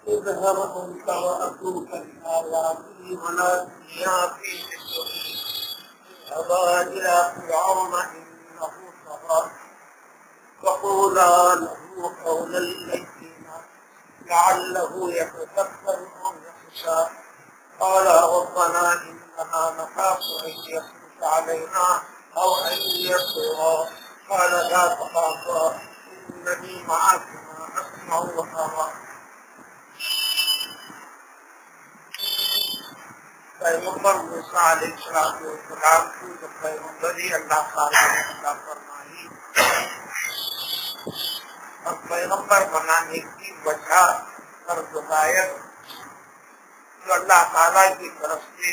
اذهب أنت وأخوك بآياتي ولا تنيا في ذكري اذهبا إلى فرعون إنه طغى فقولا له قولا لينا لعله يتذكر أو يخشى قال ربنا إننا نخاف أن يخرج علينا أو أن يطغى قال لا تخافا إنني معكما أسمع وأرى. پیغمبر موسیٰ علیہ السلام کی جو پیغمبری اللہ تعالیٰ نے عطا فرمائی اور پیغمبر بنانے کی وجہ اور ہدایت جو اللہ تعالیٰ کی طرف سے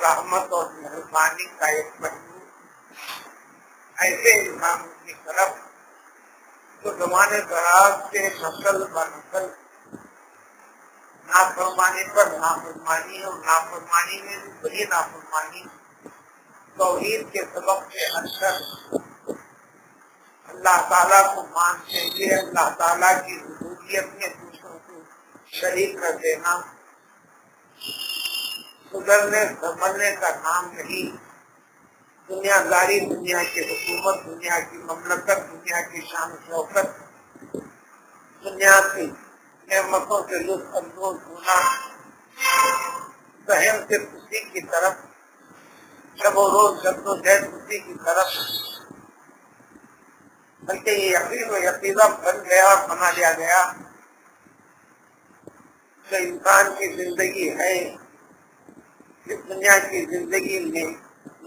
رحمت اور مہربانی کا ایک پہلو ایسے انسانوں کی طرف جو زمانے دراز سے نسل ب نسل نافرمانی پر نافرمانی اور نافرمانی میں بڑی نافرمانی توحید کے سبب کے اندر اللہ تعالیٰ کو مانتے ہوئے اللہ تعالیٰ کی ربوبیت میں دوسروں کو شریک کر دینا سدھرنے سنبھلنے کا نام نہیں. دنیا داری، دنیا کی حکومت، دنیا کی مملکت، دنیا کی شان و شوکت، دنیا کی نعمتوں سے لطف اندوز ہونا، ذہن سے اسی کی طرف، شب و روز جد و جہد اسی کی طرف، بلکہ یہ یقین و یقینہ بن گیا اور بنا لیا گیا کہ انسان کی زندگی ہے اس دنیا کی زندگی میں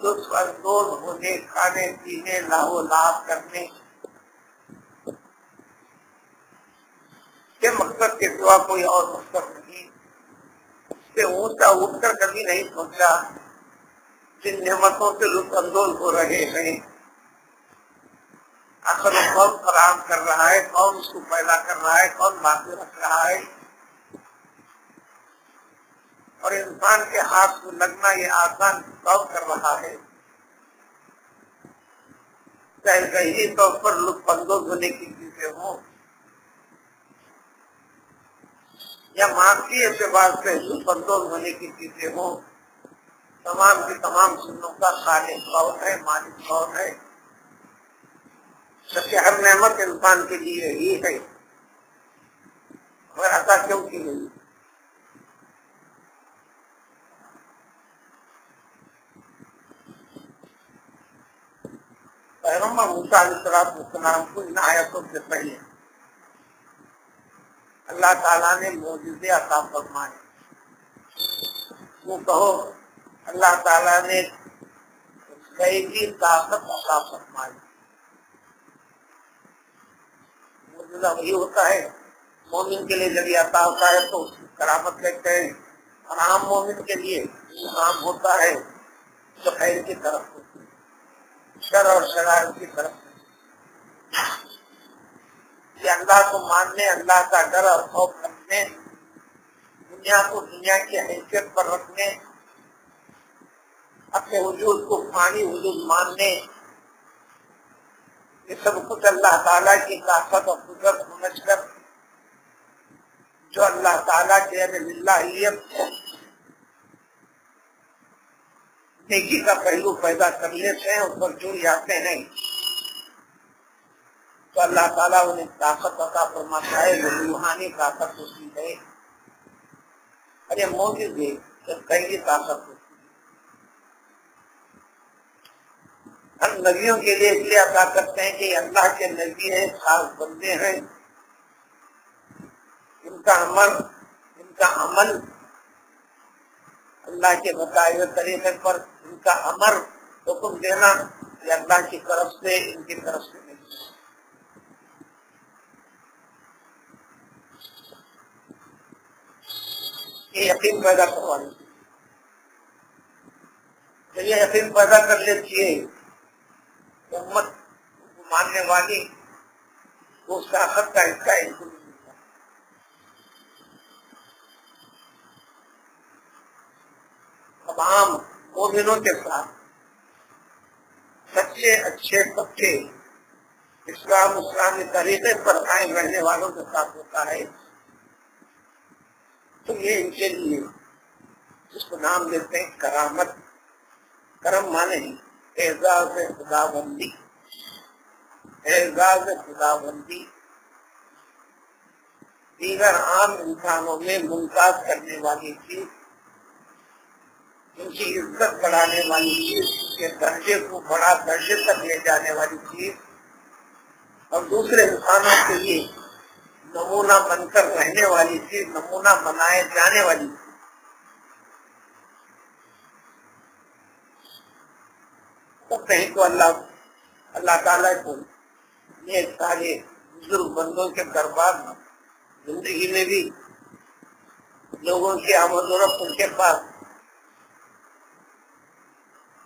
لطف اندوز ہونے، کھانے پینے، لاو لاب کرنے کے مقصد کے سوا کوئی اور مقصد نہیں. اس سے اونچا اٹھ کر کبھی نہیں سوچا جن نعمتوں سے لطف اندوز ہو رہے ہیں آخر وہ کون فراہم کر رہا ہے، کون اس کو پیدا کر رہا ہے، کون باقی رکھ رہا ہے. اور انسان کے ہاتھ کو لگنا یہ آسان کون کر رہا ہے. چاہے ذہنی طور پر لطف اندوز ہونے کی چیزیں ہوں یا معاشی اعتبار سے لطف اندوز ہونے کی چیزیں ہوں، تمام کی تمام چیزوں کا خالق کون ہے، مالک کون ہے. جبکہ ہر نعمت انسان کے لیے ہی ہے، مگر ایسا کیوں کی نہیں. پیغمبر موسیٰ علیہ السلام کو ان آیتوں سے پہلے اللہ تعالیٰ نے معجزے عطا فرمائے. وہ کہو اللہ تعالیٰ نے غیبی طاقت عطا فرمائی. معجزہ وہی ہوتا ہے مومن کے لیے جب یہ عطا ہوتا ہے تو اس کی کرامت لگتے ہیں، اور عام مومن کے لیے عام ہوتا ہے جو خیر کی طرف ہوتی ہے، شر اور شرارت کی طرف. کہ اللہ کو ماننے، اللہ کا ڈر اور خوف رکھنے، دنیا کو دنیا کی حیثیت پر رکھنے، اپنے وجود کو فانی وجود ماننے، یہ سب کچھ اللہ تعالیٰ کی طاقت اور قدرت سمجھ کر جو اللہ تعالیٰ کے الہیت نیکی کا پہلو پیدا کر لیتے ہیں، اس پر جڑ جاتے ہیں تو اللہ تعالیٰ انہیں طاقت عطا فرماتا ہے. وہ روحانی طاقت ہوتی ہے اور یہ موجود ہے جب کئی طاقت ہوتی ہے. ہم نبیوں کے لیے اس لیے عطا کرتے ہیں کہ اللہ کے نبی ہیں، خاص بندے ہیں. ان کا عمل اللہ کے بتائے ہوئے طریقے پر ان کا امر حکم دینا یہ اللہ کی طرف سے، ان کی طرف سے نہیں. یہ یقین پیدا کروا لیتی ہے. جب یہ یقین پیدا کر لیتی ہے تو امت ماننے والی وہ اس طاقت کا حصہ ان کو ملتا ہے. اب عام مومنوں کے ساتھ سچے اچھے پکے اسلامی طریقے پر قائم رہنے والوں کے ساتھ ہوتا ہے تو یہ ان کے لیے جس کو نام دیتے ہیں کرامت. کرم مانے اعزاز خداوندی. اعزاز خداوندی دیگر عام انسانوں میں ممتاز کرنے والی چیز، ان کی عزت بڑھانے والی چیز، ان کے درجے کو بڑا درجے تک لے جانے والی چیز، اور دوسرے انسانوں کے لیے نمونہ بن کر رہنے والی چیز، نمونہ بنائے جانے والی چیز. تو کہیں تو اللہ تعالیٰ کو یہ سارے بزرگ بندوں کے دربار میں زندگی میں بھی لوگوں کی آمد و رفت ان کے پاس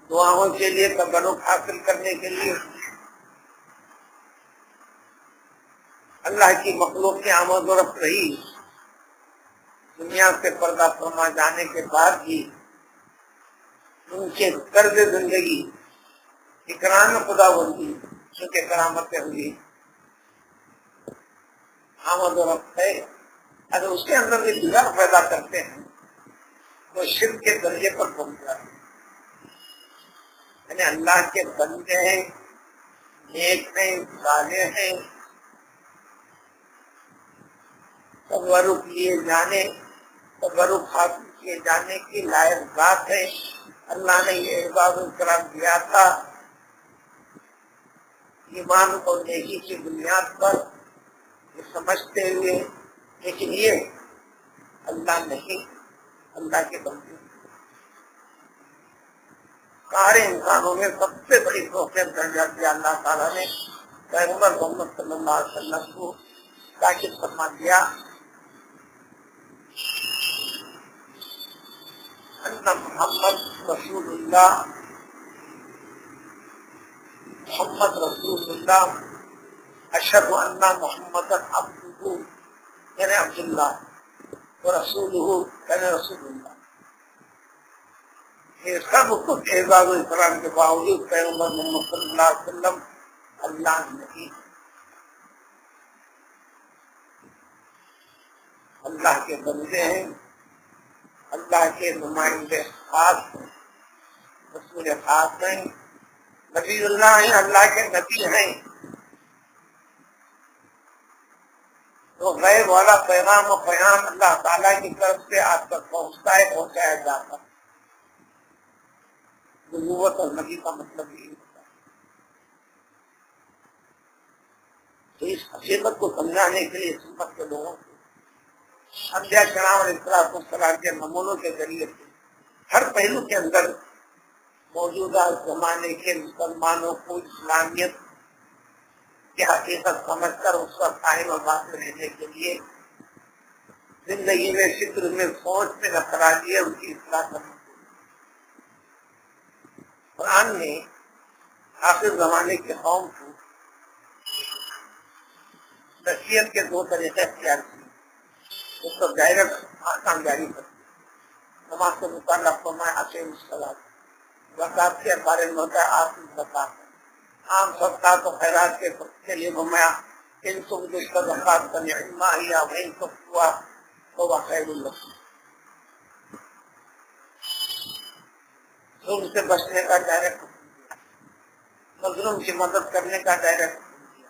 دعاؤں کے لیے، تبرک حاصل کرنے کے لیے، اللہ کی مخلوق کی آمد و رفت رہی. دنیا سے پردہ فرما جانے کے بعد بھی ان کے طرز زندگی اکرام خداوندی چونکہ کرامتیں ہوئی، آمد و رفت ہے. اگر اس کے اندر بھی بگاڑ پیدا کرتے ہیں تو شرک کے درجے پر پہنچ جاتے ہیں. یعنی اللہ کے بندے ہیں، نیک ہیں، صالح ہیں، تبرک لیے جانے، تبرک حاصل کیے جانے کی لائق بات ہے. اللہ نے یہ اعزاز و اکرام دیا تھا ایمان اور نیکی کی بنیاد پر، یہ سمجھتے ہوئے. لیکن یہ اللہ نہیں، اللہ کے بندے. سارے انسانوں میں سب سے بڑی توفیق درجہ دیا اللہ تعالیٰ نے پیغمبر محمد صلی اللہ علیہ وسلم کو، تاکہ فرما دیا ان محمد رسول اللہ، محمد رسول اللہ، اشہد ان محمد عبدہ یعنی عبداللہ، ورسولہ یعنی رسول اللہ. یہ سب کچھ اعزاز و اکرام کے باوجود پیغمبر محمد صلی اللہ علیہ وسلم اللہ نہیں، اللہ کے بندے ہیں، اللہ کے نمائندے خاص ہیں، رسول خاص ہیں، نبی اللہ ہیں، اللہ کے نبی ہیں. تو غیب والا پیغام و پیام اللہ تعالیٰ کی طرف سے آپ تک پہنچتا ہے، پہنچایا جاتا ہے. نبوت اور نبی کا مطلب یہی ہوتا ہے. تو اس حقیقت کو سمجھانے کے لیے سمت کے لوگوں کو انبیاء کرام علیہ السلام کے نمونوں کے ذریعے سے ہر پہلو کے اندر موجودہ زمانے کے مسلمانوں کو اسلامیت کی حقیقت سمجھ کر اس کا قائم و باقی رہنے کے لیے زندگی میں، فکر میں، سوچ میں نقرانی ہے، ان کی اصلاح کرنا. قرآن نے آخر زمانے کے قوم کو نصیحت کے دو طریقے اختیار کیے. اس کو ڈائریکٹ آسان جاری کر دیا. نماز سے متعلق فرمایا اقیم الصلاۃ، زکات کے بارے میں ہوتا ہے آتی زکات، عام صدقات و خیرات کے لیے فرمایا ان تبدوا الصدقات فنعما ہی وان تخفوها فهو خیر لکم. ظلم سے بچنے کا ڈائریکٹ حکم دیا، مظلوم کی مدد کرنے کا ڈائریکٹ حکم دیا،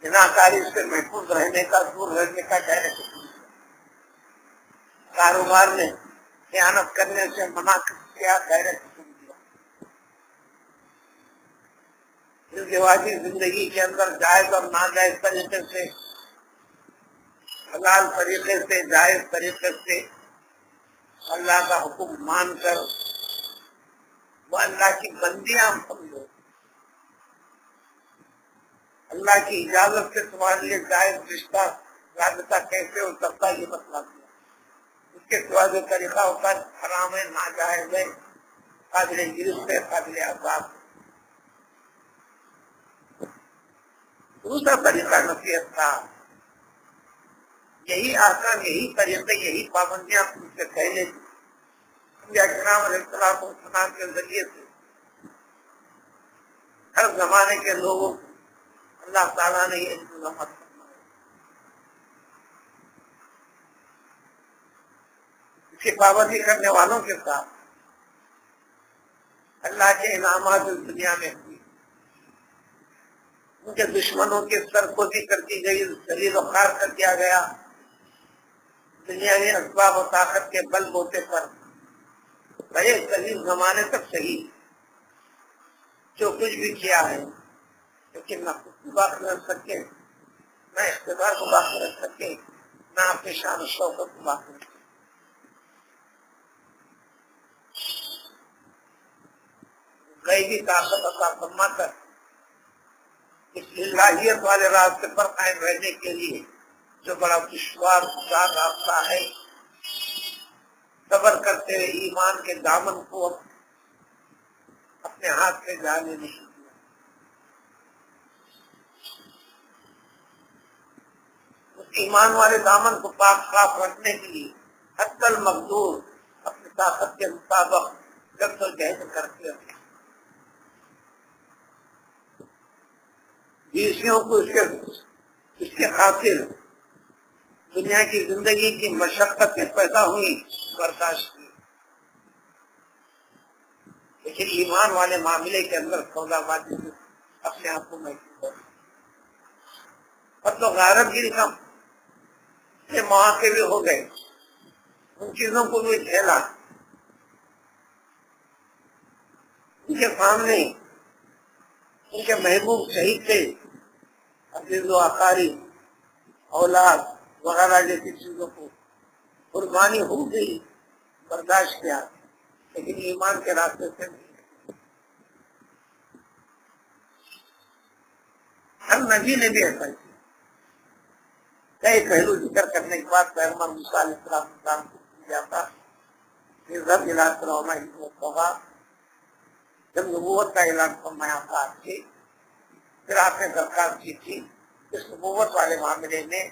جناکاری سے محفوظ رہنے کا، دور رہنے کا ڈائریکٹ حکم دیا، کاروبار میں خیانت کرنے سے منع کیا، ڈائریکٹ حکم دیا. ازدواجی زندگی کے اندر جائز اور ناجائز طریقے سے، حلال طریقے سے، جائز طریقے سے اللہ کا حکم مان کر وہ اللہ کی بندیاں سمجھو. اللہ کی اجازت سے تمہارے لیے جائز رشتہ رابطہ کیسے ہو سکتا ہے یہ بتلا دیا. اس کے سوا جو طریقہ ہوتا ہے حرام ہے، ناجائز ہے، قابل گرفت ہے، قابل عذاب ہے. دوسرا طریقہ نصیحت کا، یہی آسان، یہی طریقے، یہی پابندیاں ان سے پہلے انبیاء کرام علیہ السلام کے ذریعے سے ہر زمانے کے لوگوں کو اللہ تعالیٰ نے یہ انتظامات فرمایا. اس کی پابندی کرنے والوں کے ساتھ اللہ کے انعامات اس دنیا میں ہوئی، ان کے دشمنوں کی سرکوزی کر دی گئی، ذلیل و خوار کر دیا گیا، دنیاوی اسباب و طاقت کے بل بوتے پر بڑے قریب زمانے تک صحیح جو کچھ بھی کیا ہے، لیکن نہ خود کو باقی رکھ سکے، نہ اقتدار کو باقی رکھ سکے، نہ اپنی شان و شوکت کو باقی رکھ سکے۔ غیبی طاقت عطا فرما کر اس الہیت والے راستے پر قائم رہنے کے لیے جو بڑا دشوار راستہ ہے، صبر کرتے ہوئے ایمان کے دامن کو اپنے ہاتھ سے جانے نہیں دیا۔ اس ایمان والے دامن کو پاک صاف رکھنے کے لیے حد المقدور اپنی طاقت کے مطابق جد و جہد کرتے ہیں، بیویوں کو اس کے خاطر دنیا کی زندگی کی مشقتیں پیدا ہوئی برداشت کی، لیکن ایمان والے معاملے کے اندر سودا بازی اپنے آپ کو محسوس ہو، اب تو غیرت گیری کا مواقع بھی ہو گئے، ان چیزوں کو بھی جھیلا، ان کے سامنے ان کے محبوب شہید تھے، عزیز و اقارب، اولاد وغیرہ جیسی چیزوں کو قربانی ہو گئی، برداشت کیا، لیکن ایمان کے راستے سے نہیں۔ ہر نبی نے بھی ایسا کیا، کئی پہلو ذکر کرنے کے بعد پیغمبر موسیٰ علیہ السلام کو جاتا رب العالمین جب نبوت کا اعلان فرمایا تھا پھر آپ نے درخواست کی تھی اس نبوت والے معاملے میں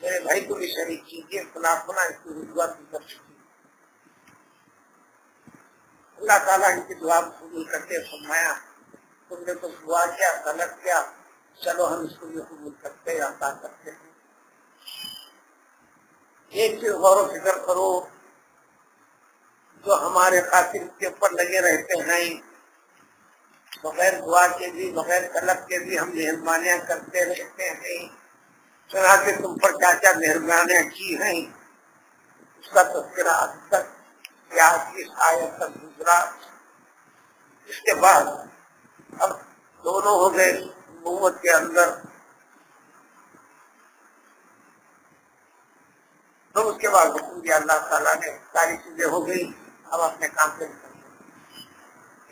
میرے بھائی کو بھی شریک کیجیے، خلاف بنا اس کی رجوعات کر چکی۔ اللہ تعالیٰ ان کی دعا قبول کرتے فرمایا تم نے تو دعا کیا، غلط کیا، چلو ہم اس کو بھی قبول کرتے ہیں، عطا کرتے ہیں۔ ایک چیز غور و فکر کرو، جو ہمارے قاتل کے اوپر لگے رہتے ہیں، بغیر دعا کے بھی بغیر طلب کے بھی ہم مہربانیاں کرتے رہتے ہیں، چنانچہ تم پر کیا کیا مہربانیاں کی ہیں اس کا تذکرہ اب تک یا اس آیت تک گزرا۔ اس کے بعد اب دونوں ہو گئے نبوت کے اندر، تو اس کے بعد حکم دیا اللہ تعالیٰ نے، ساری چیزیں ہو گئی، اب اپنے کام پہ نکل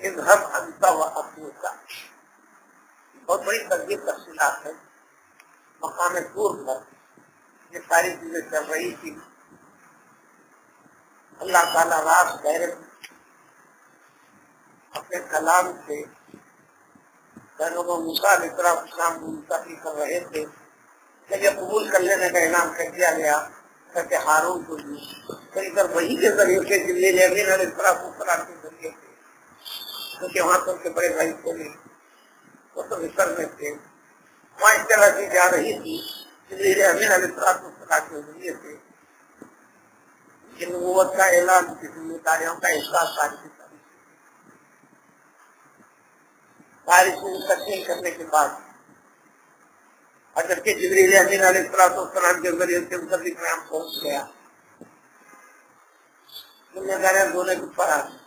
اذهب انت واخوك، بہت بڑی ترغیب تفصیلات ہے۔ مقام طور پر یہ ساری چیزیں چل رہی تھی، اللہ تعالیٰ رات گہرے اپنے کلام سے پیغمبر موسیٰ علیہ السلام کو منتقل کر رہے تھے، جب یہ قبول کر لینے کا اعلان کر دیا گیا کہ ہارون کو بھی تو ادھر وہی کے ذریعے سے جبریل امین علیہ السلام کے ذریعے سے، کیونکہ وہاں تو ان کے بڑے بھائی تھے نہیں، وہ تو مصر میں تھے، وہاں اس طرح کی جا رہی تھی جبریل امین علیہ السلام کے ذریعے سے کہ نبوت کا اعلان کی ذمہ داریوں کا احساس ساری چیزیں تکمیل کرنے کے بعد حضرت جبریل امین علیہ السلام کے ذریعے سے مقدس پیغام پہنچ گیا، ذمہ داریاں دونوں کے اوپر آ گئی،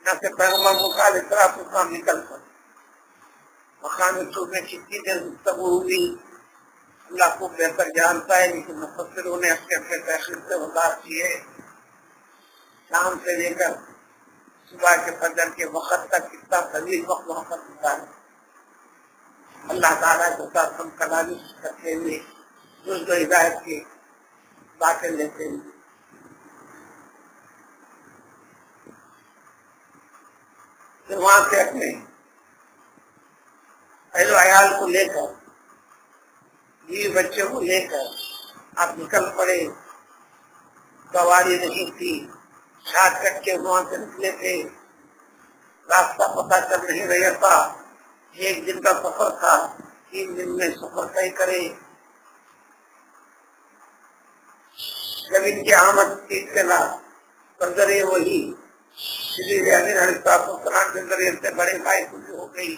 نہ کہ پیغمبر موسیٰ علیہ السلام نکل کر مقام طور میں کتنی دیر گفتگو ہوئی اللہ کو بہتر جانتا ہے، لیکن مفسروں نے اپنے اپنے فیصلے سے وضاحت کیے، شام سے لے کر صبح کے فجر کے وقت تک کتنا طویل وقت وہاں پر گزارا، اللہ تعالیٰ کے ساتھ ہم کلامی کرتے ہوئے جز و ہدایت کی باتیں لیتے ہوئے پھر وہاں سے اپنے اہل و عیال کو لے کر بیوی بچے کو لے کر آپ نکل پڑے، سواری نہیں تھی، شارٹ کٹ کے وہاں سے نکلے تھے، راستہ پتہ چل نہیں رہا تھا، ایک دن کا سفر تھا، 3 دن میں سفر طے کرے، جب ان کی آمد کی اطلاع ذریعے وہی السلام کے ذریعے سے بڑے بھائی کو ہو گئی،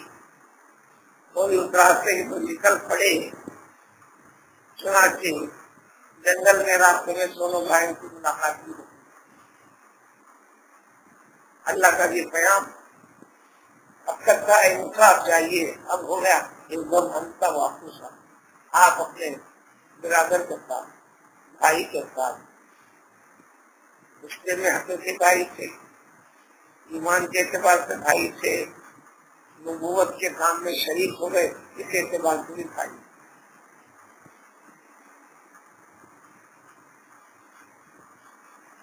وہی اس راستے کی تو نکل پڑے۔ چنانچہ جنگل میں راستے میں دونوں بھائیوں کی ملاقات ہوئی۔ اللہ کا یہ پیام اب تک کا انصاف چاہیے، اب ہو گیا ایک دم ہنسا واپس۔ آپ اپنے برادر کے ساتھ، بھائی کے ساتھ رشتے میں حقیقی بھائی تھے، ایمان کے اعتبار سے بھائی تھے، نبوت کے کام میں شریک ہو گئے، اس اعتبار سے بھی بھائی۔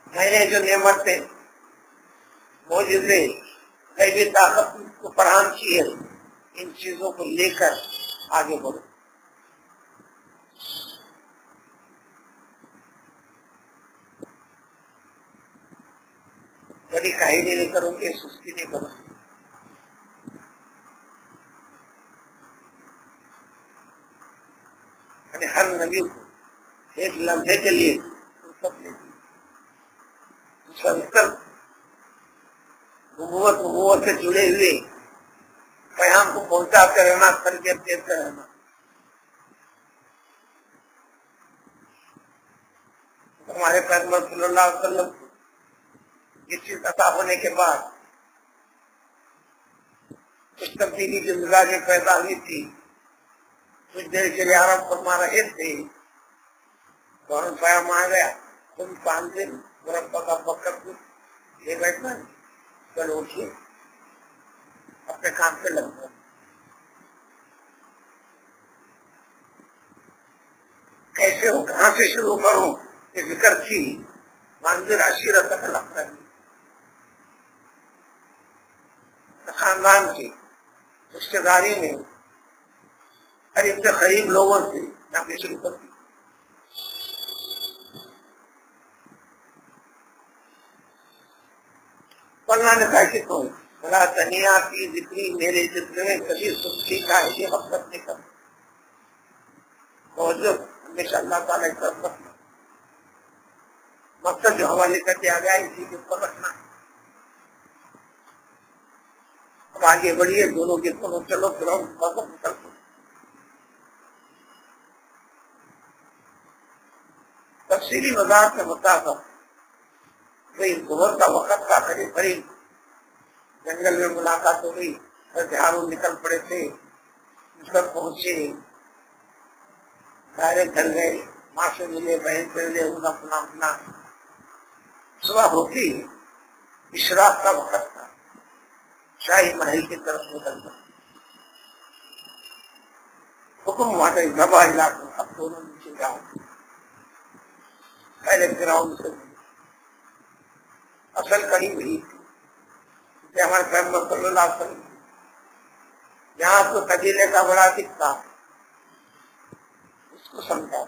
میں نے جو نعمتیں معجزے غیبی طاقت کو فراہم کی ہے، ان چیزوں کو لے کر آگے بڑھو۔ بڑی کاہلی نہیں کروں گی، سستی نہیں کروں گی۔ یعنی ہر نبی کو ایک لمحے کے لیے فرصت نہیں دی۔ مسلسل نبوت سے جڑے ہوئے پیغام کو پہنچاتے رہنا، تربیت دیتے رہنا۔ ہمارے پیغمبر صلی اللہ علیہ وسلم کو یہ چیز عطا ہونے کے بعد کچھ تبدیلی جو مزاج پیدا ہوئی تھی، کچھ دیر کے لیے آرام فرما رہے تھے، فوراً پیغام آ گیا، تم 5 دن مربع کا وقت یہ بیٹھنا، چلو اٹھیے اپنے کام پہ لگ جائے۔ کیسے ہو، کہاں سے شروع کروں، یہ فکر تھی۔ منظر عشیرت تک لگتا ہے، خاندان کی رشتے داری میں قریب سے قریب لوگوں سے یہاں پہ شروع کر دی۔ اللہ نے کہا کہ تم بلا تنیا کی ذکری میرے ذکر میں کبھی سستی کا یہ مقصد نہیں کرتا، توجہ ہمیشہ اللہ تعالیٰ کی طرف رکھنا، مقصد جو حوالے کر دیا گیا اسی کے اوپر رکھنا۔ اب آگے بڑھیے، دونوں کے دونوں چلو، پھر ہم وقت نکلتے۔ تفصیلی وضاحت میں مطابق ظہر کا وقت کا قریب قریب جنگل میں ملاقات ہو گئی، ہارون نکل پڑے تھے، مصر پہنچے، سارے گھر گئے، ماں سے ملے، بہن سے ملے، ان اپنا اپنا۔ صبح ہوتی اشراق کا وقت تھا، شاہی محل کی طرف نکلنا، حکم ہوا تھا دبا علاقہ، اب دونوں نیچے جاؤ۔ پہلے گراؤنڈ سے اصل کڑی ہوئی تھی کہ ہمارے پیغمبر صلی اللہ علیہ وسلم یہاں تو قبیلے کا بڑا دکھتا، اس کو سمجھا،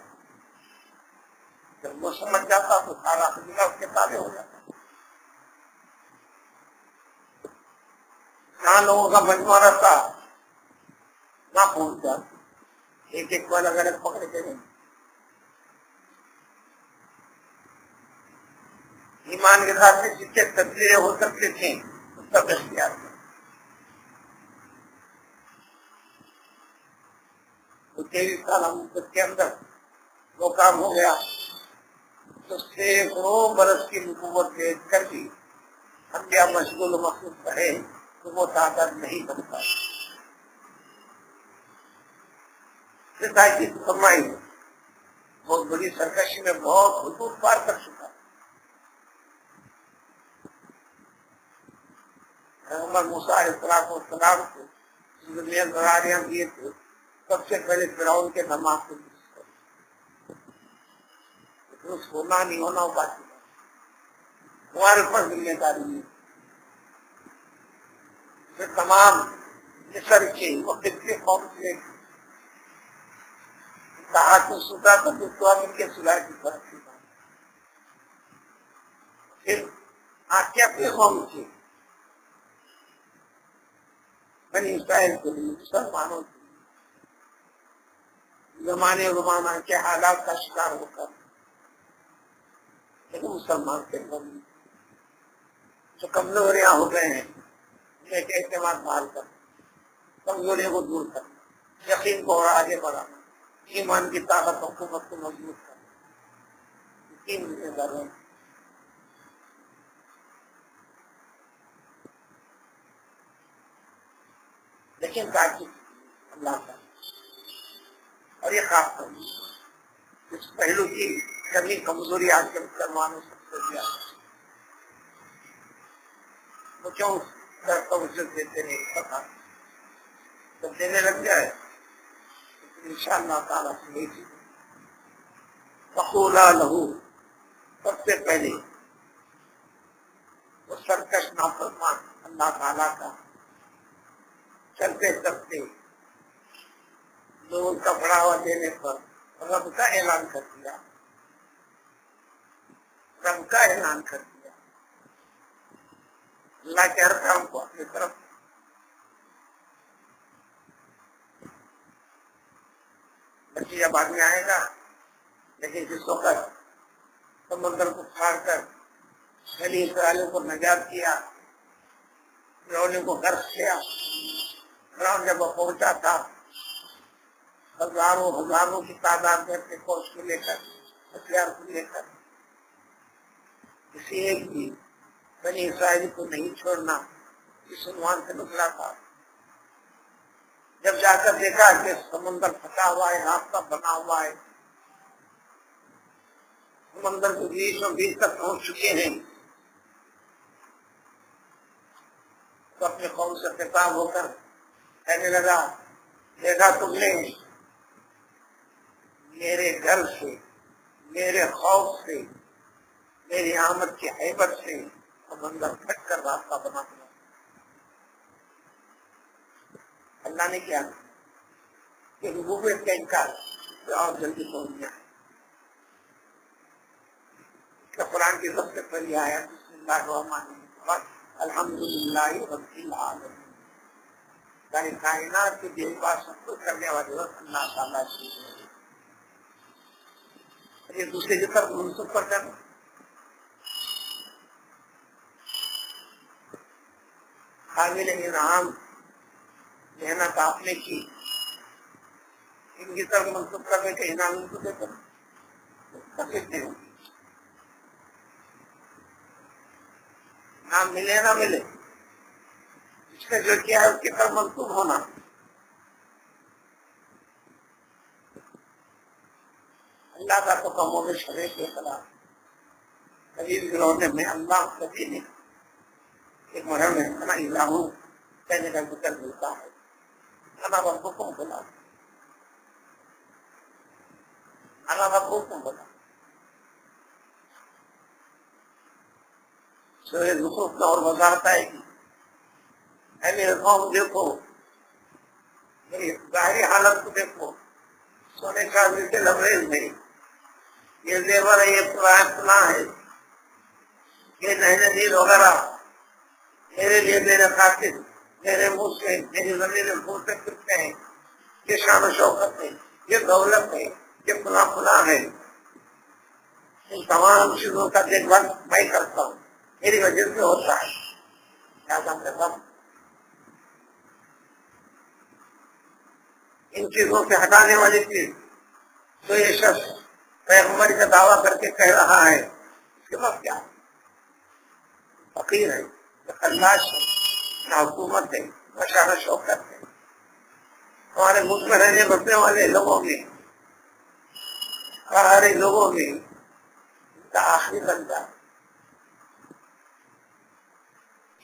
جب وہ سمجھ جاتا تو سارا قبیلہ اس کے تابع ہو جاتا۔ جہاں لوگوں کا مجموعہ رہتا وہاں پہنچ جاتا، ایک ایک کو الگ الگ پکڑ کے نہیں۔ ایمان کے ساتھ میں جتنے تبدیلیں ہو سکتے تھے اس کا اختیار کیا۔ تو 23 سال ہم کے اندر وہ کام ہو گیا تو سینکڑوں برس کی نبوت دیکھ کر بھی انبیاء مشغول و مخصوص رہے تو وہ تعداد نہیں بنتا۔ کی فرمائی بہت بڑی سرکشی میں بہت حدود پار کر چکا۔ پیغمبر موسیٰ علیہ السلام کو دنیا دراریاں دیے تھے، سب سے پہلے فرعون کے دماغ کو ہونا نہیں ہونا بات ہمارے اوپر ذمہ داری ہے۔ پھر تمام مصر کے وقت کے قوم سے کہا کہ سوتا تو مل کے سلا کی فرق کی بات۔ پھر آج کیا اپنے قوم کی بنی اسرائیل کے لیے، مسلمانوں کے لیے زمانے زمانہ کے حالات کا شکار ہو کر لیکن مسلمان کے اندر جو کمزوریاں ہو گئے ہیں انہیں کے اعتماد بحال کر، کمزوریوں کو دور کرنا، یقین کو اور آگے بڑھانا، ایمان کی طاقت حکومت کو مضبوط کرنا، تین ذمہ داریاں۔ لیکن تاکہ اللہ کا اور یہ خاص کر اس پہلو کی کمی کمزوری آج کے مسلمانوں سب سے زیادہ وہ کیوں توجہ دیتے نہیں پتا، جب دینے لگ جائے ان شاء اللہ تعالیٰ سے یہی چیز فقولا لہو، سب سے پہلے وہ سرکش نافرمان اللہ تعالیٰ کا چلتے چلتے لوگوں کا بڑھاوا دینے پر رب کا اعلان کر دیا، رب کا اعلان کر دیا، اللہ کے ہر کام کو اپنی طرف نتیجہ بعد میں آئے گا۔ لیکن جس وقت سمندر کو پھاڑ کر بنی اسرائیل کو نجات کیا، فرعون کو غرق کیا، فرعون جب وہ پہنچا تھا ہزاروں کی تعداد میں اپنے فوج کو لے کر، ہتھیار کو لے کر، کسی ایک بھی بنی اسرائیل کو نہیں چھوڑنا اس عنوان سے نکلا تھا۔ جب جا کر دیکھا کہ سمندر پھٹا ہوا ہے، راستہ بنا ہوا ہے، سمندر کے بیچوں بیچ تک پہنچ چکے ہیں، تو اپنے قوم سے خطاب ہو کر کہنے لگا، دیکھا تم نے میرے گھر سے، میرے خوف سے، میری آمد کی ہیبت سے سمندر پھٹ کر راستہ بنا دیا۔ اللہ نے کیا کہ ربوبیت کا انکار اور جلدی پہنچ گیا۔ قرآن کی سب سے پہلی آیت بسم اللہ الرحمن الرحیم الحمدللہ رب العالمین، یعنی کائنات کی دل بات سب کچھ کرنے والے وقت اللہ تعالیٰ کی یہ دوسرے کی طرف منسوخ کر کرنا۔ حامل انعام محنت آپ نے کی، ان کی طرف منسوخ کرنے کے انعام ان کو دیتے نہیں ہوگی، نام ملے نہ ملے، اس نے جو کیا ہے اس کی طرف منسوخ ہونا۔ اللہ کا تو کموں میں شرے کے خلاف کبھی گروہ میں اللہ کبھی نہیں ایک مرحل میں انا الہ کہنے کا ذکر ملتا ہے، انا ربکم بلا، انا ربکم بلا۔ سورہ زخرف میں اور وضاحت آئے گی، اے میرے قوم دیکھو، میری ظاہری حالت کو دیکھو، سونے چاندی کے لبریز نہیں، یہ زیور ہے، یہ پلا ہے، یہ نہنید وغیرہ میرے لیے میرے خاطر میرے منہ سے میری زمین میں پھول سے پھرتے ہیں، یہ شان و شوکت ہے، یہ دولت ہے، یہ فلاں ہے، ان تمام چیزوں کا دیکھ بھال میں کرتا ہوں، میری وجہ سے ہوتا ہے۔ ان چیزوں سے ہٹانے والی چیز تو یہ شخص پیغمبر کا دعویٰ کر کے کہہ رہا ہے، اس کے بعد کیا فقیر ہے، نہ خلاش ہے، نہ حکومت ہے، نہ شان و شوکت ہے۔ ہمارے ملک میں رہنے بسنے والے لوگوں میں، سارے لوگوں میں ان کا آخری بندہ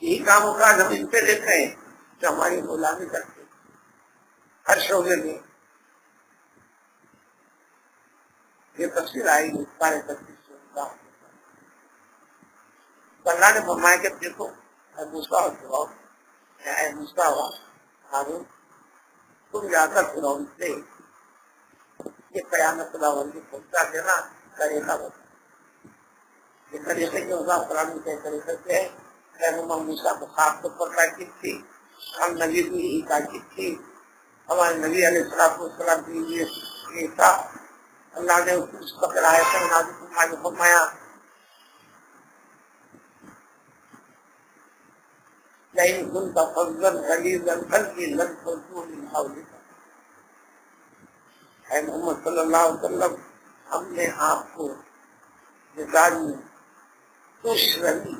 یہی کام کاج ہم ان پہ دیکھتے ہیں جو ہماری غلامی کرتے ہیں ہر شعبے میں۔ یہ تفصیل آئے گی سارے تفصیل سے اللہ نے فرمایا کہ دیکھو اے موسیٰ و ہارون، تم جا کر فرعون سے یہ قیامت خداوندی پہنچا دینا طریقہ بتا۔ یہ طریقے کے وضاحت قرآن کے طریقے سے رہنما موسیٰ کو خاص طور پر تاکید تھی، ہم نبی کی یہی تاکید تھی، ہمارے نبی علیہ السلام کے لیے یہ تھا۔ اللہ نے اس پر آیتیں نازل فرمایا لئن كنت فظا غليظ القلب لانفضوا من حولك. اے محمد صلی اللہ علیہ وسلم، ہم نے آپ کو مزاج میں تشرمی،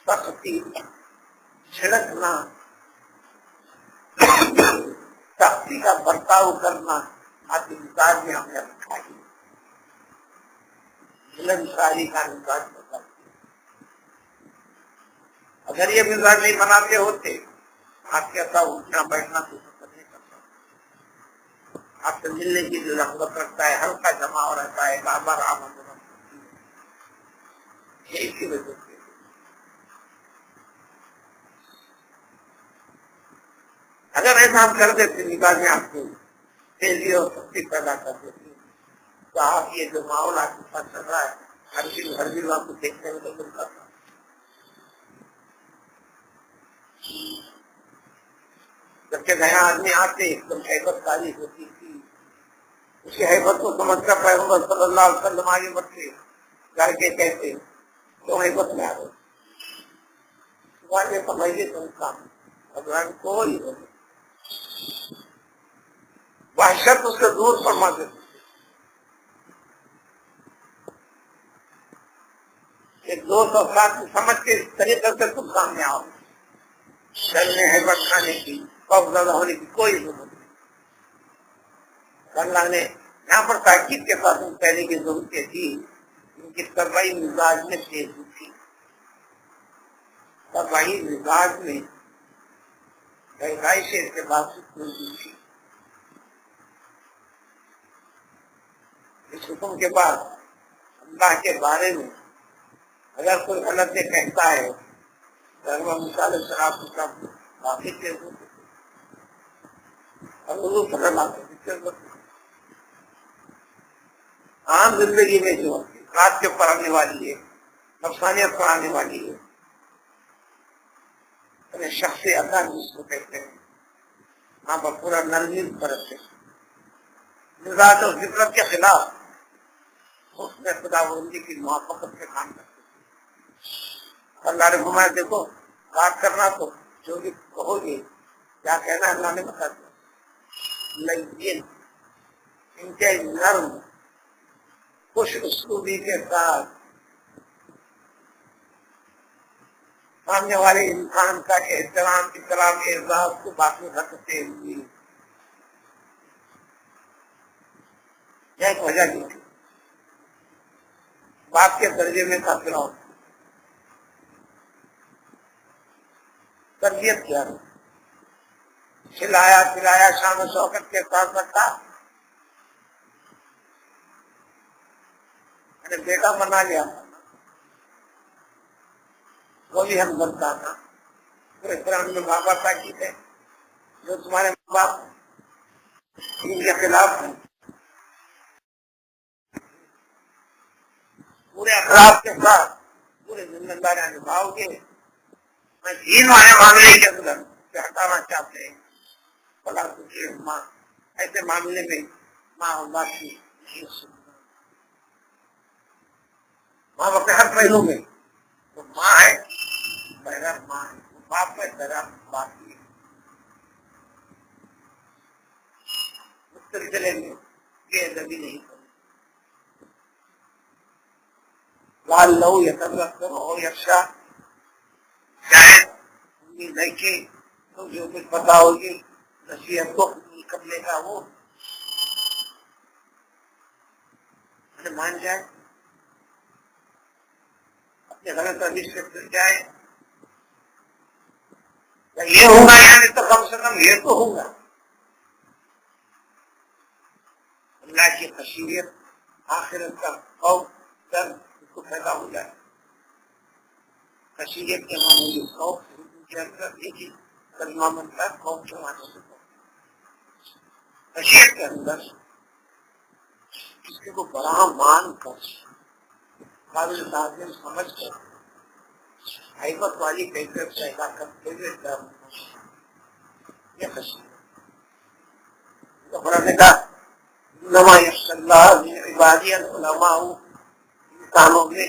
سختی، چھڑکنا، سختی کا برتاؤ کرنا آپ کے مزاج میں ہم نے رکھا ہے. ملنساری کا مزاج بتا. اگر یہ مزاج نہیں بناتے ہوتے آپ کے ساتھ اٹھنا بیٹھنا تو نہیں کرتا. آپ سے ملنے کی جو رغبت رکھتا ہے، ہلکا جماؤ رہتا ہے، بار بار آپ یہی کی وجہ سے. اگر ایسا ہم کر دیتے مزاج میں آپ کو تیزی اور سختی پیدا کر دیتے تو آپ یہ جو ماحول آپ کے ساتھ چل رہا ہے ہر دن آپ کو دیکھنے میں تو ملتا تھا. جبکہ نیا آدمی آتے ایک دم حیبت کاری ہوتی تھی، اس کی حیبت کو سمجھ کر پیغمبر صلی اللہ علیہ وسلم آگے بڑھتے کر کے کہتے تو حیبت میں آ گئے تمہارے سمجھے تم کام بھگوان کوئی ہو وحشت اس سے دور فرما دیتے. ایک دوست اور ساتھ سمجھ کے اس طریقے سے تم سامنے آؤ. ڈرنے حیبت کھانے کی، خوف زدہ ہونے کی کوئی ضرورت نہیں. اللہ نے یہاں پر تاکید کے ساتھ پہلے کی ضرورتیں تھی ان کی طبعی مزاج میں تیزی تھی. طبعی مزاج میں گہرائی سے باوجود موجود تھی. اس حکم کے بعد اللہ کے بارے میں اگر کوئی غلط کہتا ہے تو مثال شراب کو کافی تیز ہوتے اور حضور صلی اللہ علیہ وسلم عام زندگی میں جو رات کے پڑھنے والی ہے، نفسانیت پڑھانے والی ہے، شخص ادا جس کو کہتے ہیں، وہاں پر پورا نرمی برتتے مزاج اور فطرت کے خلاف اس میں خدا بندی کی موافقت سے کام کرتے. اللہ نے فرمایا دیکھو بات کرنا تو جو بھی کہو گے کیا کہنا اللہ نے بتا دیا. لیکن ان کے نرم خوش اسلوبی کے ساتھ سامنے والے انسان کا احترام اکرام اعزاز کو باقی رکھتے ہوئے یہ ایک وجہ نہیں تھی. بات کے درجے میں تھا فرعون. تربیت کیا کھلایا پلایا شان و شوکت کے ساتھ رکھا. بیٹا بنا لیا وہ بھی ہم بنتا تھا. پورے قرآن میں بابا تاکید ہے جو تمہارے ماں باپ ان کے خلاف ہیں پورے اخلاق کے ساتھ پورے ذمہ داریاں نبھاؤ گے. میں دین والے معاملے کے اندر ہٹانا چاہتے ہیں بلا کچھ ماں ایسے معاملے میں ماں اور باپ کی ماں باپ کے ہر پہلو میں وہ ماں ہے بغیر ماں ہے، باپ ہے بغیر باپ کی. اس سلسلے میں یہ ادبی نہیں کرو. لال لو یا تبرک کرو اور یکشا شاید امید ہے کہ تو جو کچھ پتا ہوگی نصیحت کو کرنے کا وہ مان جائے، اپنے غلط روش سے پھر جائے. یہ ہوگا یعنی تو کم سے کم یہ تو ہوگا. اللہ کی خشیت آخرت کا خوف ڈر اس کو پیدا ہو جائے. خشیت کے معنی خوف کے اندر ایک ہی کلمہ بنتا ہے خوف کے معنی سے. خشیت کے اندر کسی کو بڑا مان کر قابل تعظیم سمجھ کر حیبت والی کیفیت پیدا کرتے ہوئے ڈر یہ خشیت. تو قرآن نے کہا انما یخشی اللہ من عبادی العلماء، انسانوں میں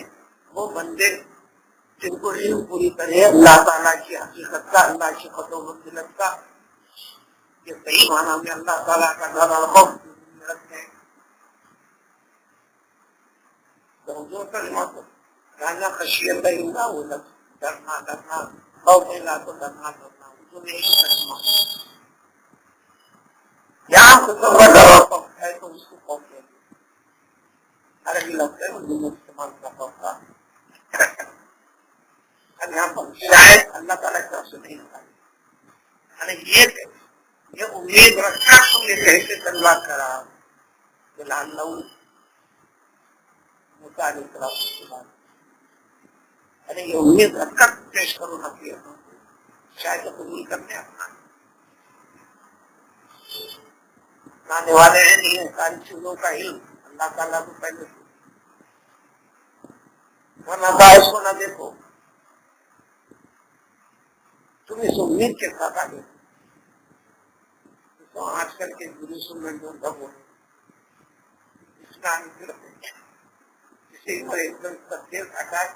وہ بندے جن کو علم پوری طرح اللہ تعالیٰ کی حقیقت کا، اللہ کی قدر و منزلت کا، یہ صحیح معنی میں اللہ تعالیٰ کا ڈر اور خوف رکھتے ہیں، تو جو کلمات کہنا خشیت اللہ، وہ ڈرنا ڈرنا، خوف اللہ تو ڈرنا ڈرنا، جو نہیں کلمہ یہاں سے تو ڈر اور خوف ہے تو اس کو خوف ہے، عربی لفظ ہے اردو میں استعمال کرتا ہوتا یہاں پر شاید اللہ تعالیٰ کی طرف سے نہیں ہوتا، یہ امید رکھنا تم نے کہہ کے تلوا کرا بلال مطالعہ کرا اس کے بعد، یہ امید رکھ کر پیش کرو نہ کیا شاید قبول کرنے اپنا لانے والے ہیں نہیں ہیں، ساری چیزوں کا علم اللہ تعالیٰ کو پہلے سے، ورنہ باعث کو نہ دیکھو، تم اس امید کے ساتھ آگے تو آج کل کے گرو سننے جو بولے اسلام کسی کو ایک دم تصویر ہٹائے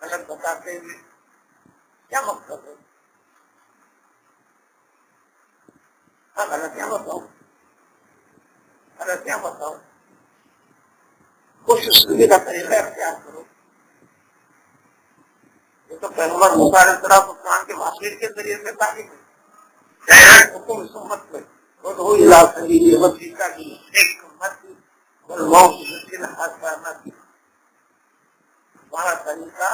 غلط بتاتے ہوئے کیا مقصد ہے؟ غلطیاں بتاؤ، غلطیاں بتاؤ، کوشش کرنے کا طریقہ اختیار کرو، یہ تو پیغمبر موسیٰ علیہ السلام کے واسطے کے ذریعے سے تعلیم ہے، حکم سمت میں وہ الہ سبیل وسیلہ کی ایک مت والموت مسکن حسانہ کی ہمارا طریقہ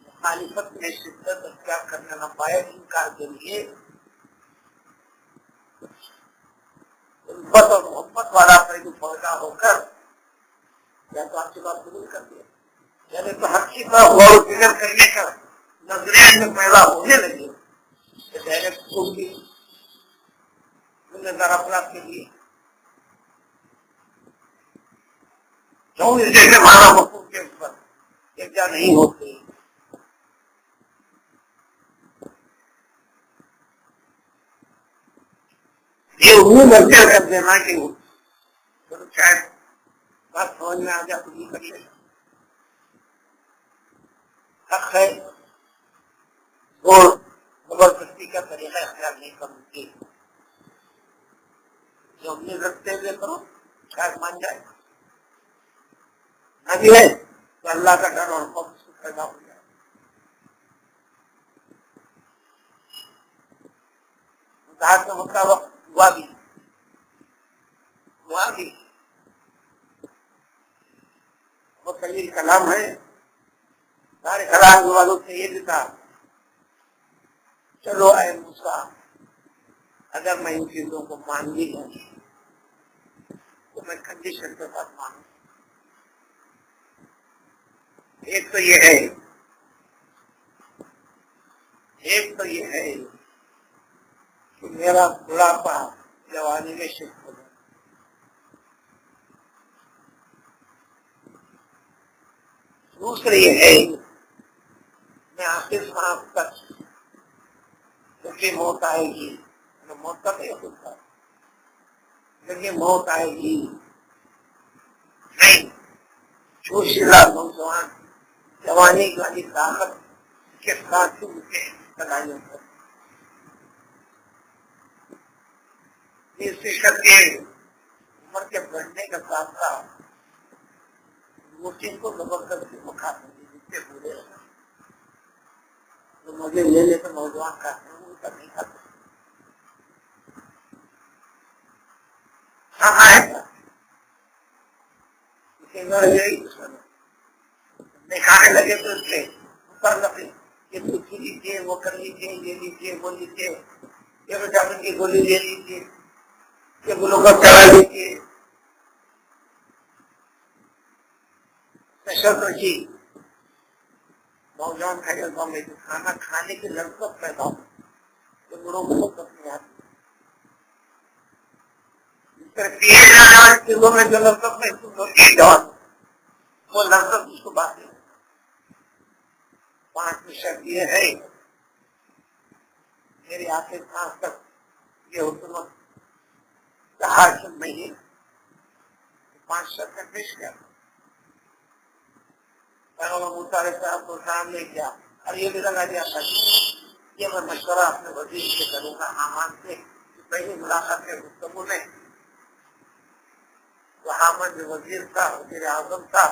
مخالفت میں شدت اختیار کرنے نہ پائے، انکار کے لیے الفت اور محبت والا پہلو پیدا ہو کر یا تو آپ کی بات قبول کر دیا، یعنی تو ہر چیز کا غور و فکر کرنے کا نظریہ میں پیدا ہونے لگے کہ ڈائریکٹ ہوگی ذمہ دار افراد کے لیے کیوں اس جیسے مانا مفہوم کے اوپر یکجا نہیں ہوتے، یہ امید اختیار کر دینا کہ شاید بات سمجھ میں آ جائے تو یہ کریے حق ہے، اور زبردستی کا طریقہ اختیار نہیں کرتے، جو امید رکھتے ہوئے کرو شاید مان جائے، نہ بھی ہے تو اللہ کا ڈر اور خوف اس کو پیدا ہو جائے۔ متحد کا مطابق ہوا بھی بہت طویل کلام ہے، سارے کلام والوں سے یہ بھی کہا چلو اے موسیٰ اگر میں ان چیزوں کو مان بھی لوں تو میں کنڈیشن کے ساتھ مانوں، ایک تو یہ ہے کہ میرا بڑھاپا جوانی میں شفٹ ہو جائے، دوسری یہ ہے میں آخر سانس تک کیونکہ موت آئے گی، موت کا نہیں ہوتا لیکن موت آئے گی نہیں، جوشیلا نوجوان جوانی والی طاقت کے ساتھ ان کے لڑائیوں پر اس فکر کے عمر کے بڑھنے کا ساتھ ساتھ وہ چیز کو زبردستی مکھا دیں جتنے بوڑھے ہونا تو مجھے لے لے کر نوجوان کھاتے ہیں ان کا نہیں کھاتے نہیں کھانے لگے تو اس سے یہ کچھ لیجیے وہ کر لیجیے یہ لیجیے وہ لیجیے یہ وٹامن کی گولی لے لیجیے یہ گلوکوز چڑھا لیجیے رکھی نوجوان میں جو کھانا کھانے کی لذت پیدا ہو تو بڑوں کو لذت نہیں آتی، پیے جانے والے چیزوں میں جو لذت محسوس ہوتی ہے جوان وہ لذت اس کو بات نہیں، 5 شرط یہ ہے میری آخر سانس تک یہ حکومت کا حاکم نہیں ہے، 5 شرط پیش کیا موسیٰ علیہ السلام کو سامنے کیا اور یہ بھی لگا دیا تھا یہ میں مشورہ اپنے وزیر سے کروں گا حامان سے پہلی ملاقات کے گفتگو میں تو حامان جو وزیر تھا وزیر اعظم تھا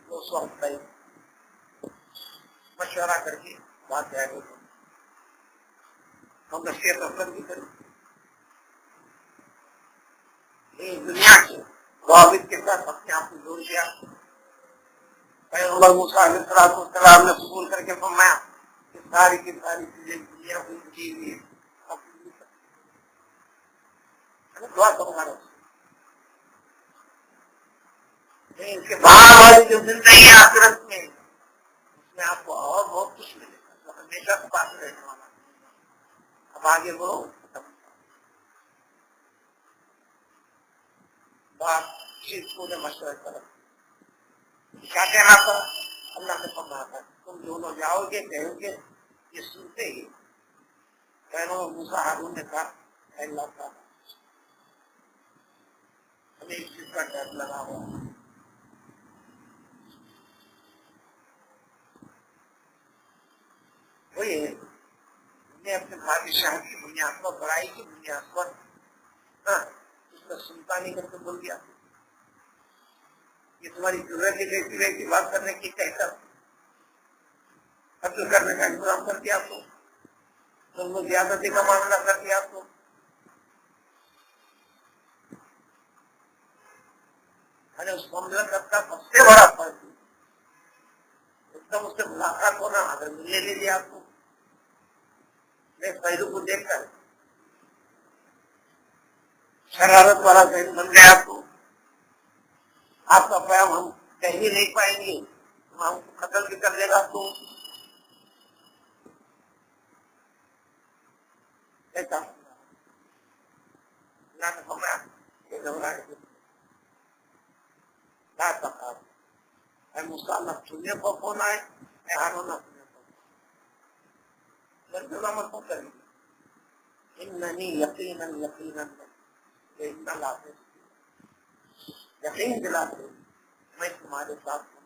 وہ اس وقت پہ مشورہ کر کے بات جائے گا ہم نصیحت افضل بھی کریں دنیا کے ضوابط کے ساتھ اپنے آپ کو جوڑ دیا پیغمبر موسیٰ علیہ السلام نے قبول کر کے فرمایا کہ ساری کی ساری چیزیں دنیا کو کی ہوئی دعا کروں گا اس کے بعد والی جو زندگی ہے آخرت میں اس میں آپ کو اور بہت کچھ ملے گا تو ہمیشہ تو پاس رہنے والا اب آگے بڑھو بات چیز کو مشورہ کرو کیا کہنا تھا اللہ نے فرمایا تھا تم دونوں جاؤ گے کہو گے یہ سنتے ہی کہنوں موسیٰ ہارون نے کہا اے اللہ تعالیٰ ہمیں اس چیز کا ڈر لگا ہوا وہی میں اپنے بادشاہ کی بنیاد پر بڑائی کی بنیاد پر اس کا سنتا نہیں کر کے بول دیا یہ تمہاری ضرورت ہے کی بات کرنے کی کہہ کر قتل کرنے کا انتظام کر دیا تو تم نے زیادتی کا معاملہ کر دیا تو اس مملکت کا سب سے بڑا فرض ایک دم اس سے ملاقات ہونا اگر ملنے لے لیا آپ کو میں پہلو کو دیکھ کر شرارت والا ذہن بن گیا تو آپ کا پیام ہم کہہ ہی نہیں پائیں گے ہم کو قتل بھی کر دے گا تو مسالہ چننے کو ہونا ہے ہارون یقیناً یقین دلاتے میں تمہارے ساتھ ہوں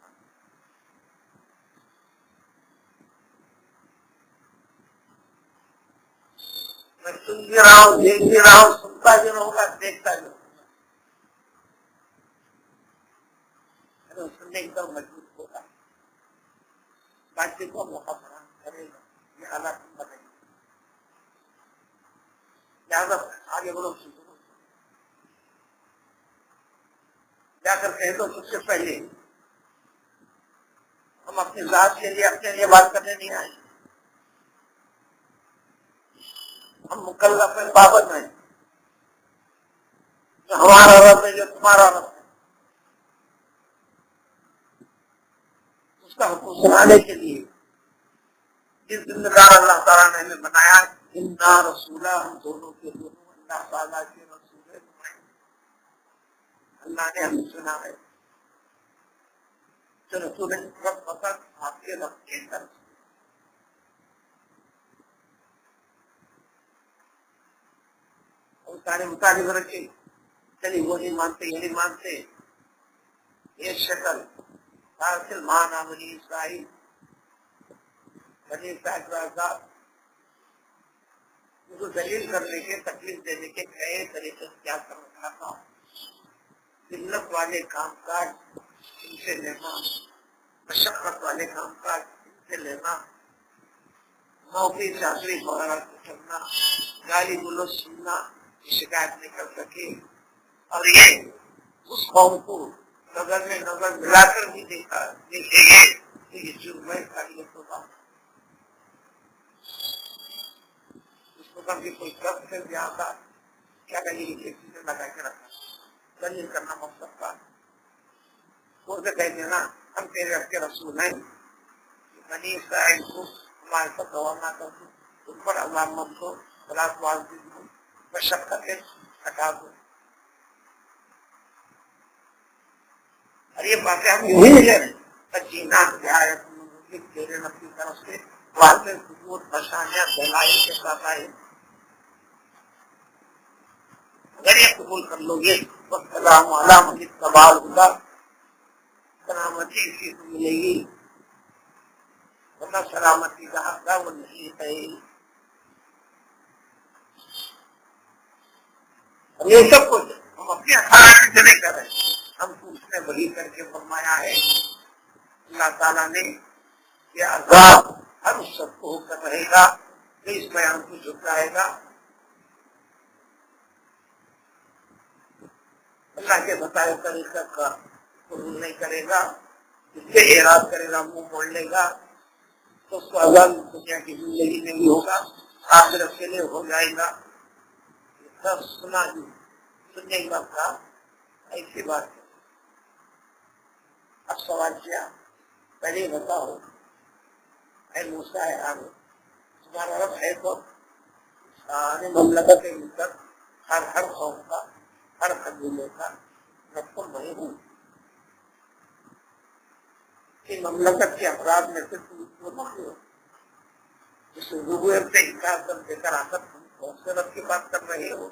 میں سن بھی رہا ہوں دیکھ بھی رہا ہوں سنتا بھی رہوں گا دیکھتا بھی رہوں گا سننے کی طرف مجبور ہوگا بات چیت کو موقع فراہم کرے گا یہ حالات بتائیں گے لہٰذا آگے بڑھو جا کر کہہ دو سب سے پہلے ہم اپنی ذات کے لیے اپنے لیے بات کرنے نہیں آئے ہم مکلف میں پابند ہیں جو ہمارا رب ہے جو تمہارا رب ہے اس کا حکم سنانے کے لیے جس ذمہ دار اللہ تعالیٰ نے ہمیں بنایا انا رسولہ ہم دونوں کے دونوں اللہ تعالیٰ کے رسول ہے اللہ نے ہمیں سنا ہے جو رسول فقط آپ کے رب کے طرف اور سارے مطالب رکھے چلی وہ نہیں مانتے یہ نہیں مانتے ایک شکل حاصل مانا بنی اسرائیل بنی اسرائیل کو دلیل کرنے کے تکلیف دینے کے کئی طریقے کیا کر رکھا تھا ذلت والے کام کاج ان سے لینا مشقت والے کام کاج ان سے لینا نوکری چاکری وغیرہ کو کرنا گالی گلوچ سننا شکایت نہیں کر سکے اور یہ اس قوم کو نظر میں نظر ملا کر بھی دیکھا دیکھیں گے تو یہ جرم ہے خالیت ہوگا اس کو کبھی کوئی کب سے زیادہ کیا کہیں گے چیزیں لگا کے رکھا دلیل کرنا مقصد کا وہ سے کہتے ہیں نا ہم تیرے رب کے رسول ہیں بنی اسرائیل کو ہمارے ساتھ روانہ کر دو ان پر عذاب مت دو بلاک واز دو مشقتیں ہٹا دو اور یہ باتیں ہم یوں ہی لے تجینات کی آیت تیرے رب کی طرف سے واضح ثبوت نشانیاں دلائل کے ساتھ آئے اگر یہ قبول کر لو گے والسلام علی من اتبع الہدی سلامتی اسی کو ملے گی ورنہ سلامتی کا حقدار وہ نہیں ہے. یہ سب کچھ ہم اپنی اخلاق سے نہیں کر رہے، ہم کو اس نے وہی کر کے فرمایا ہے. اللہ تعالیٰ نے یہ عذاب ہر اس سب کو ہو کر رہے گا جو اس بیان کو جھٹلائے گا، اللہ کے بتائے طریقہ کا قبول نہیں کرے گا، اس سے اعراض کرے گا، منہ موڑ لے گا، تو اس کو عذاب دنیا کی زندگی میں بھی ہوگا، آخرت کے لیے ہو جائے گا. سب سنا جی سننے کا تھا ایسی بات ہے. اب سوال کیا پہلے بتاؤ اے موسیٰ ہے آگے تمہارا رب ہے تو سارے مملکت کے اندر ہر قوم کا ہر قبیلے کا رب تو میں ہوں. کہ مملکت کے افراد میں سے تم مخلوق ہو اس ربوبیت سے انکار کر دے کر آ کر تم کون سے رب کی بات کر رہے ہو؟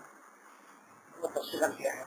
وہ تفصیل کیا ہے.